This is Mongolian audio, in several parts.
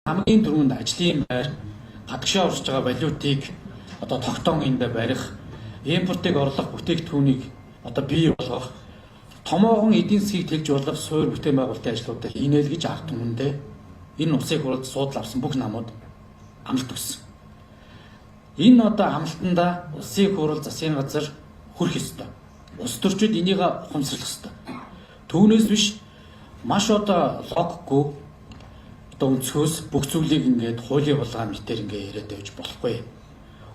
хамгийн түрүүнд ажлын байр гадагшаа орж байгаа валютыг одоо тогтоомжинд барих, импортыг орлох бүтээгдэхүүнийг одоо бий болгох, томоохон эдийн засгийг тэгж болох суурь бүтээн байгуулалтын ажлуудаа хийнэ л гэж ард түмэндээ энэ улсын хурлд суудл авсан бүх намууд амлалт өгсөн. Энэ одоо амлалтанда улсын хурал засгийн газар хүрэх ёстой. Улс төрчид энийг ухамсарлах ёстой. Түүнээс биш маш одоо логикгүй одоо өнцгөөс бүх зүйлийг ингээд хуулийн булгаа мэтэр ингээд яриад байж болохгүй.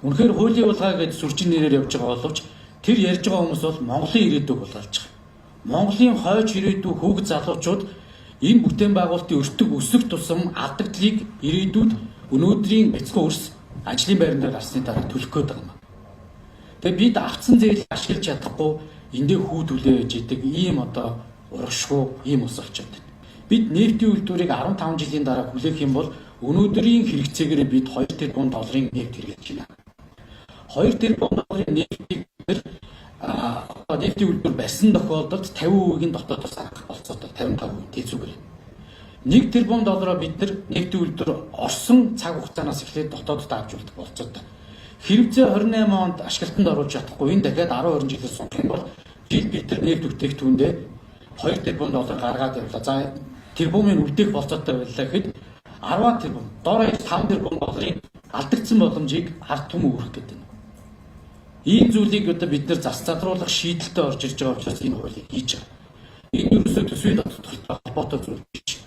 Үнэхээр хуулийн булгаа гэж сүрчин нэрээр явж байгаа боловч тэр ярьж байгаа хүмүүс бол Монголын ирээдүйг булгаалж байгаа. Монголын хойч ирээдүйг хүүхэд залуучууд энэ бүтээн байгуулалтын өртөг өсөх тусам алдагдлыг ирээдүйд өнөөдрийн бяцхан өрс ажлын байран дээр гарсны дараа төлөх гээд байгаа юм. Тэгээ бид авцсан зээлийг ашиглаж чадахгүй эндээ хүү төлөө гэж идэг ийм одоо урагшгүй ийм ус болчиход байна. Бид нефтийн үйлдвэрийг 15 жилийн дараа хүлээх юм бол өнөөдрийн хэрэгцээгээр бид 2 тэрбум долларын нефт хэрэглэж байна. 2 тэрбум долларын нефтийг нефтийн үйлдвэр барьсан тохиолдолд 50%-ийг нь дотоодоос авах болцоотой 55% тэзүүгээр. 1 тэрбум доллараар бид нефтийн үйлдвэр орсон цаг хугацаанаас эхлээд дотоодод авч үлдэх болцоотой. Хэрэгцээ 28 онд ашиглалтанд оруулж чадахгүй энэ дахиад 10 жилээр сунгах юм бол жил бид нефт бүтээгдэхүүндээ 2 тэрбум доллар гаргаад явлаа. За тэрбумын үлдээх болцоотой байлаа гэхэд 10 тэрбум, доороо 5 тэрбум долларын алдагдсан боломжийг ард түмэн үүрэх гэдэг юм. Ийм зүйлийг одоо бид нэр зас задруулах шийдэлтэй орж ирж байгаа учраас энэ хуулийг хийж байгаа. Энэ ерөөсөө төсвийн дотор холбоотой зүйл биш.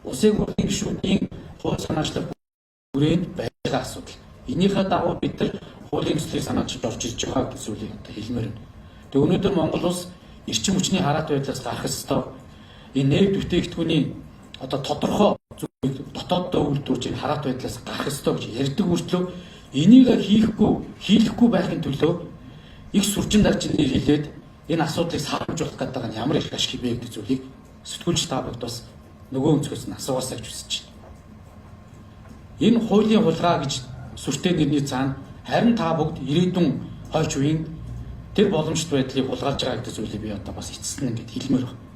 Улсын хурлын гишүүдийн хууль санаачлал хүрээнд байгаа асуудал. Энийхээ дагуу бид нар хуулийн төслийг санаачилж орж ирж байгаа гэсэн зүйлийг хэлмээр байна. Тэгээ өнөөдөр Монгол улс эрчим хүчний хараат байдлаас гарах ёстой. Энэ нефт бүтээгдэхүүний одоо тодорхой зүйлийг дотооддоо үйлдвэрж хараат байдлаас гарах ёстой гэж ярьдаг мөртлөө энийг хийхгүй байхын төлөө их сүрчин дарчны хэлээд энэ асуудлыг сааруулж болох гэдэг нь ямар их ашиг бэ гэдэг зүйлийг сэтгүүлч та бүгд бас нөгөө өнцгөөс нь асуугаасаа гэж үзэж байна. Энэ хуулийн хулгай гэж сүртэй нэрний цаана харин та бүгд ирээдүйн хойч үеийн тэр боломжтой байдлыг хулгайлж байгаа гэдэг зүйлийг би одоо бас эцэст нь ингэж хэлмээр байна.